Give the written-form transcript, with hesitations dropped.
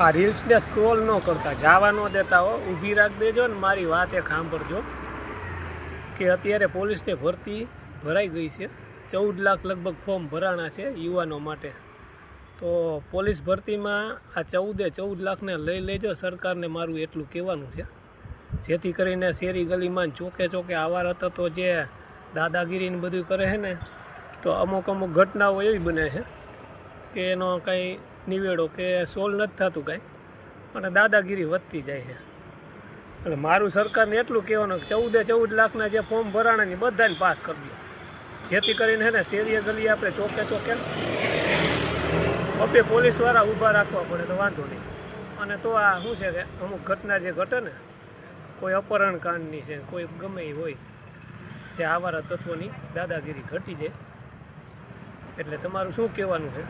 આ રીલ્સને સ્ક્રોલ ન કરતા, જવા ન દેતા હો, ઊભી રાખી દેજો ને મારી વાત એક સાંભળજો કે અત્યારે પોલીસની ભરતી ભરાઈ ગઈ છે। 14 લાખ લગભગ ફોર્મ ભરાણા છે યુવાનો માટે। તો પોલીસ ભરતીમાં આ 14 લાખને લઈ લેજો। સરકારને મારું એટલું કહેવાનું છે, જેથી કરીને શેરી ગલીમાં ચોકે ચોકે આવા હતા તો જે દાદાગીરીને બધું કરે છે ને, તો અમુક ઘટનાઓ એવી બને છે કે એનો કાંઈ નિવેડો કે સોલ્વ નથી થતું કાંઈ, અને દાદાગીરી વધતી જાય છે। એટલે મારું સરકારને એટલું કહેવાનું કે 14 લાખના જે ફોર્મ ભરાણાની બધાને પાસ કરી દો, જેથી કરીને છે ને શેરીએ ગલીએ આપણે ચોકે ચોકે બબે પોલીસવાળા ઊભા રાખવા પડે તો વાંધો નહીં। અને તો આ શું છે કે અમુક ઘટના જે ઘટે ને, કોઈ અપહરણ કાંડની છે, કોઈ ગમે એ હોય, જે આવારા તત્વોની દાદાગીરી ઘટી જાય। એટલે તમારું શું કહેવાનું છે?